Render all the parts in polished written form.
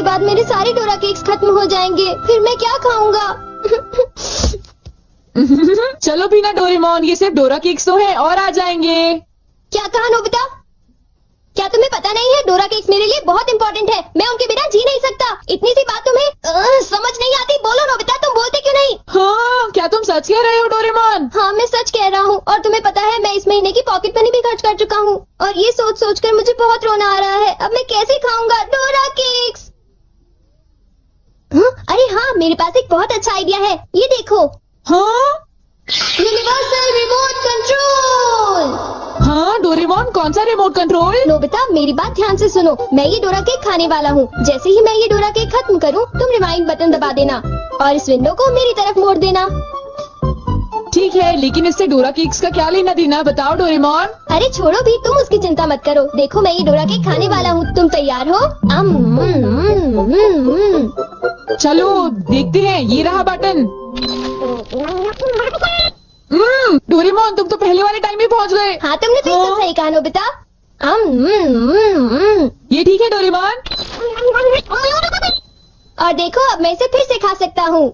के बाद मेरे सारे डोरा केक्स खत्म हो जाएंगे, फिर मैं क्या खाऊंगा? चलो बिना डोरेमोन, ये सिर्फ डोरा केक्स तो है और आ जाएंगे। क्या कहा नोबिता? क्या तुम्हें पता नहीं है डोरा केक्स मेरे लिए बहुत इम्पोर्टेंट है, मैं उनके बिना जी नहीं सकता। इतनी सी बात तुम्हें समझ नहीं आती? बोलो नोबिता, तुम बोलते क्यों नहीं? हाँ, क्या तुम सच कह रहे हो डोरेमोन? हाँ, मैं सच कह रहा हूँ। और तुम्हें पता है मैं इस महीने की पॉकेट मनी भी खर्च कर चुका हूँ, और ये सोच सोच कर मुझे बहुत रोना आ रहा है। अब मैं कैसे खाऊंगा डोरा केक्स? अरे हाँ, मेरे पास एक बहुत अच्छा आइडिया है, ये देखो। हाँ यूनिवर्सल रिमोट कंट्रोल। हाँ डोरेमोन, कौन सा रिमोट कंट्रोल? नोबिता, मेरी बात ध्यान से सुनो। मैं ये डोरा केक खाने वाला हूँ। जैसे ही मैं ये डोरा केक खत्म करूँ, तुम रिवाइंड बटन दबा देना और इस विंडो को मेरी तरफ मोड़ देना। ठीक है, लेकिन इससे डोरा केक्स का क्या लेना देना, बताओ डोरेमोन। अरे छोड़ो भी, तुम उसकी चिंता मत करो। देखो, मैं ये डोरा केक खाने वाला हूँ। तुम तैयार हो? चलो देखते हैं, ये रहा बटन। डोरेमोन, तुम तो पहले वाले टाइम में पहुँच गए। हाँ, तुमने तो एकदम सही कहा नोबिता। ये ठीक है डोरेमोन। और देखो, अब मैं इसे फिर से खा सकता हूँ।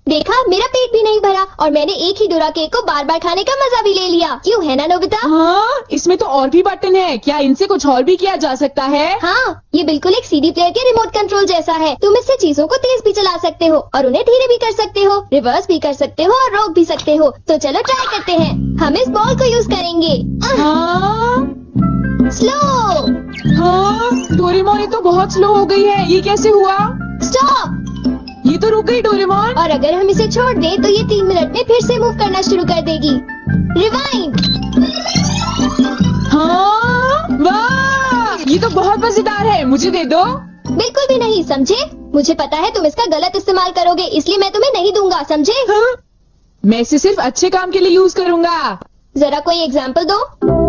देखा, मेरा पेट भी नहीं भरा और मैंने एक ही डोरा केक को बार बार खाने का मजा भी ले लिया। क्यों, है ना नोबिता? हाँ, इसमें तो और भी बटन है, क्या इनसे कुछ और भी किया जा सकता है? हाँ, ये बिल्कुल एक सीडी प्लेयर के रिमोट कंट्रोल जैसा है। तुम इससे चीजों को तेज भी चला सकते हो और उन्हें धीरे भी कर सकते हो, रिवर्स भी कर सकते हो और रोक भी सकते हो। तो चलो ट्राई करते हैं। हम इस बॉल को यूज करेंगे। हाँ स्लो। हाँ डोरेमोन, ये तो बहुत स्लो हो गई है, ये कैसे हुआ? स्टॉप। ये तो रुक गई डोरेमोन। और अगर हम इसे छोड़ दें तो ये 3 मिनट में फिर से मूव करना शुरू कर देगी। रिवाइंड। हाँ वाह, ये तो बहुत मजेदार है, मुझे दे दो। बिल्कुल भी नहीं, समझे? मुझे पता है तुम इसका गलत इस्तेमाल करोगे, इसलिए मैं तुम्हें नहीं दूंगा, समझे? हाँ? मैं इसे सिर्फ अच्छे काम के लिए यूज करूँगा। जरा कोई एग्जाम्पल दो।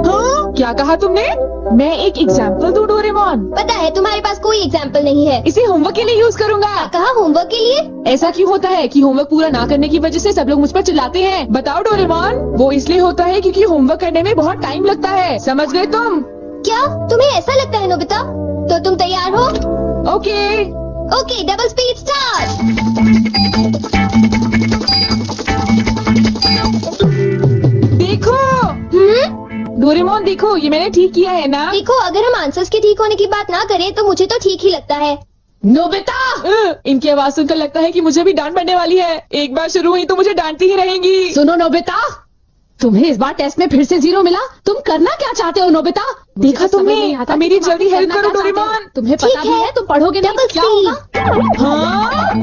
हाँ? क्या कहा तुमने? मैं एक एग्जाम्पल दूं डोरेमोन? पता है तुम्हारे पास कोई एग्जाम्पल नहीं है। इसे होमवर्क के लिए यूज करूँगा। क्या कहा, होमवर्क के लिए? ऐसा क्यों होता है कि होमवर्क पूरा ना करने की वजह से सब लोग मुझ पर चिल्लाते हैं? बताओ डोरेमोन। वो इसलिए होता है क्योंकि होमवर्क करने में बहुत टाइम लगता है, समझ गए तुम? क्या तुम्हें ऐसा लगता है नोबिता? तो तुम तैयार हो? Okay. Okay, double speed start. देखो डोरेमोन, देखो ये मैंने ठीक किया है ना? देखो, अगर हम आंसर्स के ठीक होने की बात ना करें तो मुझे तो ठीक ही लगता है। नोबिता, इनकी आवाज सुनकर लगता है कि मुझे भी डांट पड़ने वाली है। एक बार शुरू हुई तो मुझे डांटती ही रहेंगी। सुनो नोबिता, तुम्हें इस बार टेस्ट में फिर से 0 मिला। तुम करना क्या चाहते हो नोबिता? देखा तुमने? मेरी जल्दी हेल्प करो डोरेमोन। तुम्हें पता भी है तुम पढ़ोगे नहीं, क्या होगा? हाँ?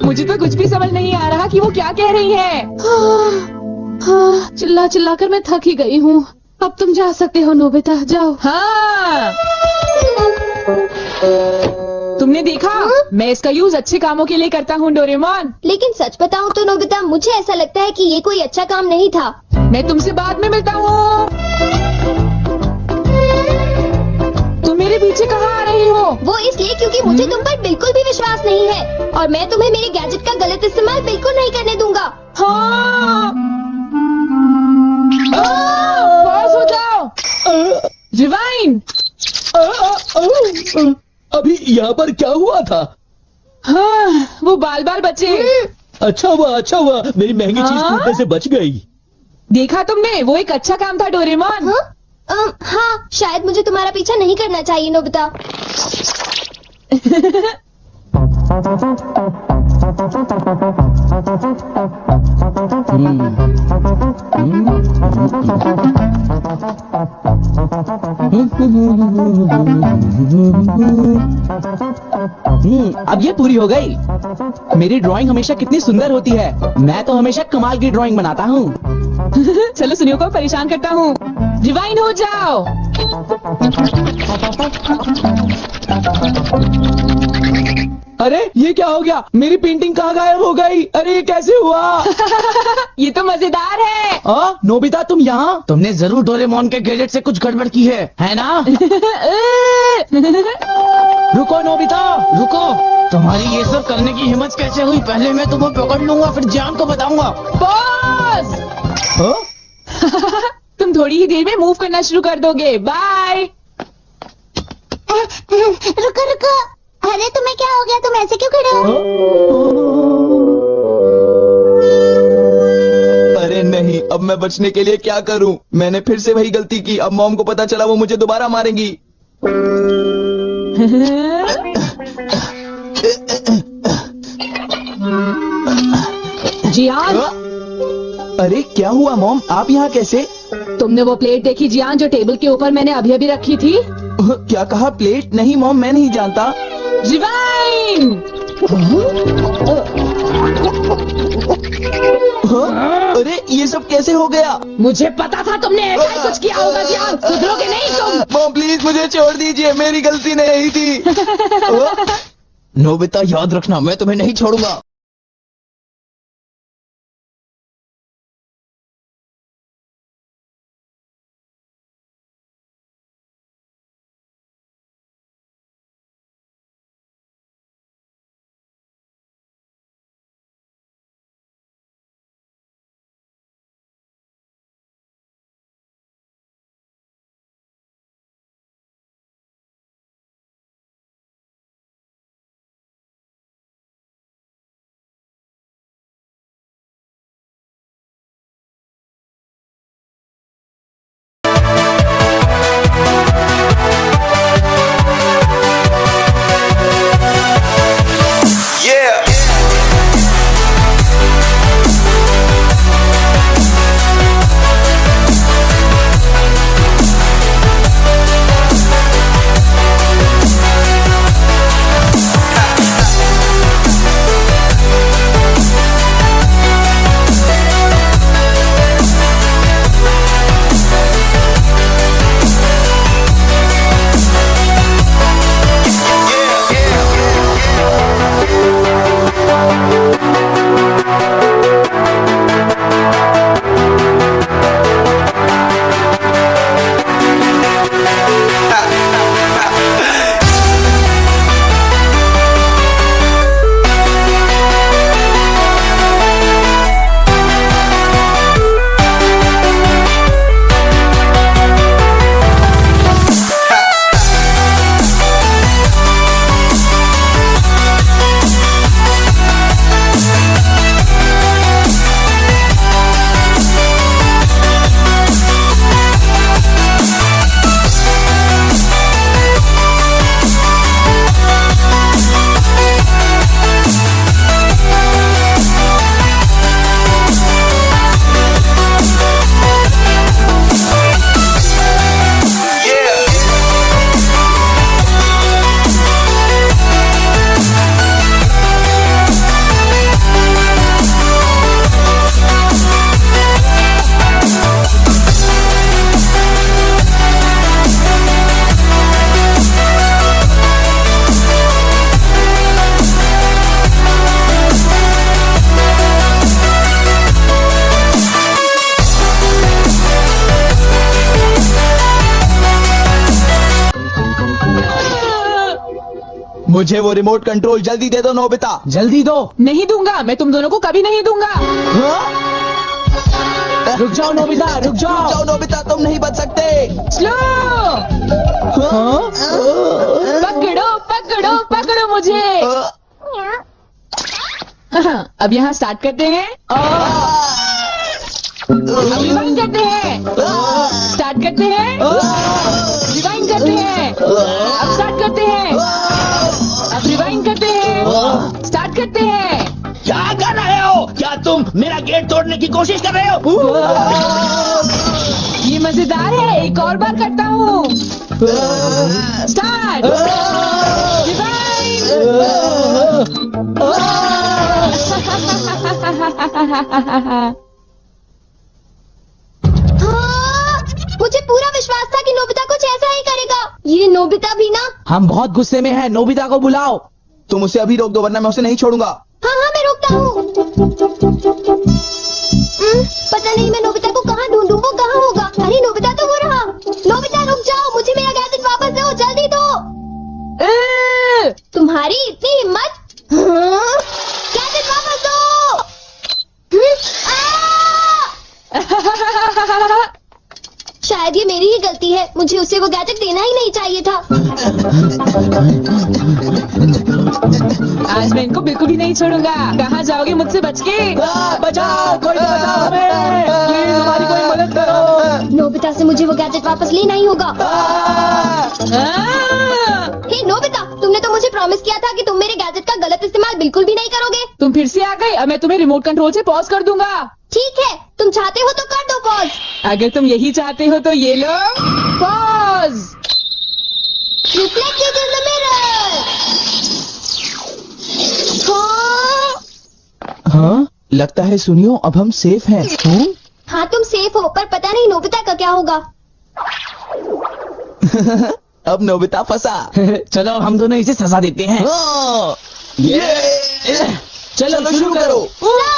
मुझे तो कुछ भी समझ नहीं आ रहा कि वो क्या कह रही है। चिल्ला चिल्ला कर मैं थक ही गई हूँ। अब तुम जा सकते हो नोबिता, जाओ। हाँ, तुमने देखा? मैं इसका यूज अच्छे कामों के लिए करता हूँ डोरेमोन। लेकिन सच बताऊं तो नोबिता, मुझे ऐसा लगता है कि ये कोई अच्छा काम नहीं था। मैं तुमसे बाद में मिलता हूँ। तुम मेरे पीछे कहाँ आ रही हो? वो इसलिए क्योंकि मुझे तुम पर बिल्कुल भी विश्वास नहीं है और मैं तुम्हें मेरे गैजेट का गलत इस्तेमाल बिल्कुल नहीं करने दूंगा। हाँ, पास हो जाओ। रिवाइंड। अभी यहाँ पर क्या हुआ था? हाँ, वो बाल बाल बचे। अच्छा हुआ, मेरी महंगी चीज टूटने से बच गई। देखा तुमने? वो एक अच्छा काम था डोरेमोन। हाँ, शायद मुझे तुम्हारा पीछा नहीं करना चाहिए नोबिता। अब ये पूरी हो गई। मेरी ड्राइंग हमेशा कितनी सुंदर होती है। मैं तो हमेशा कमाल की ड्राइंग बनाता हूँ। चलो सुनियो को परेशान करता हूँ। रिवाइंड हो जाओ। अरे ये क्या हो गया? मेरी पेंटिंग कहाँ गायब हो गई? अरे ये कैसे हुआ? ये तो मजेदार है। नोबिता, तुम यहाँ? तुमने जरूर डोरेमोन के गैजेट से कुछ गड़बड़ की है ना? रुको नोबिता, रुको। तुम्हारी ये सब करने की हिम्मत कैसे हुई? पहले मैं तुम्हें पकड़ लूंगा, फिर जान को बताऊंगा। बॉस! तुम थोड़ी ही देर में मूव करना शुरू कर दोगे। बाय। रुको रुको, अरे तुम्हें क्या हो गया, तुम ऐसे क्यों खड़े हो? अरे नहीं, अब मैं बचने के लिए क्या करूं? मैंने फिर से वही गलती की। अब मॉम को पता चला वो मुझे दोबारा मारेंगी। जियान, अरे क्या हुआ मॉम, आप यहाँ कैसे? तुमने वो प्लेट देखी जियान जो टेबल के ऊपर मैंने अभी अभी रखी थी? क्या कहा? प्लेट? नहीं मॉम, मैं नहीं जानता। रिवाइंड। अरे ये सब कैसे हो गया? मुझे पता था तुमने ऐसा ही कुछ किया होगा जियान, सुधरोगे नहीं तुम। मॉम प्लीज मुझे छोड़ दीजिए, मेरी गलती नहीं थी। नोबिता याद रखना, मैं तुम्हें नहीं छोड़ूंगा। मुझे वो रिमोट कंट्रोल जल्दी दे दो नोबिता, जल्दी दो। नहीं दूंगा, मैं तुम दोनों को कभी नहीं दूंगा। रुक जाओ नोबिता, रुक जाओ। नोबिता, तुम नहीं बच सकते। स्लो। पकड़ो पकड़ो पकड़ो मुझे। अब यहाँ स्टार्ट करते हैं। रिवाइंड करते हैं। स्टार्ट करते हैं। रिवाइंड करते हैं। अब स्टार्ट करते हैं। अब रिवाइंड करते हैं। स्टार्ट करते हैं। क्या कर रहे हो? क्या तुम मेरा गेट तोड़ने की कोशिश कर रहे हो? ये मजेदार है, एक और बार करता हूँ। स्टार्ट। मुझे पूरा विश्वास था कि नोबिता कुछ ऐसा ही करेगा। ये नोबिता भी ना। हम बहुत गुस्से में हैं, नोबिता को बुलाओ। तुम उसे अभी रोक दो वरना मैं उसे नहीं छोड़ूंगा। हाँ हाँ मैं रोकता हूँ। पता नहीं मैं नोबिता को कहाँ ढूंढूं, वो कहाँ होगा। अरे नोबिता तो हो रहा। नोबिता रुक जाओ, मुझे मेरा गैजेट वापस दो, जल्दी दो। तुम्हारी इतनी हिम्मत। गैजेट वापस दो। उसे वो गैजेट देना ही नहीं चाहिए था। आज मैं इनको बिल्कुल भी नहीं छोड़ूंगा। कहाँ जाओगे मुझसे बच के? बचाओ, कोई तो बचाओ हमें। प्लीज हमारी कोई मदद करो। नोबिता से मुझे वो गैजेट वापस लेना ही होगा। हे नोबिता, तुमने तो मुझे प्रॉमिस किया था कि तुम मेरे गैजेट का गलत इस्तेमाल बिल्कुल भी नहीं करोगे। तुम फिर से आ गई। अब मैं तुम्हें रिमोट कंट्रोल से पॉज कर दूंगा। ठीक है, तुम चाहते हो तो कर दो पॉज। अगर तुम यही चाहते हो तो ये लो pause. Reflected in the mirror. हाँ, लगता है सुनियो अब हम सेफ हैं। हाँ तुम सेफ हो, पर पता नहीं नोबिता का क्या होगा। अब नोबिता फंसा। चलो हम दोनों इसे सजा देते हैं। हाँ, ये चलो शुरू करो। ना!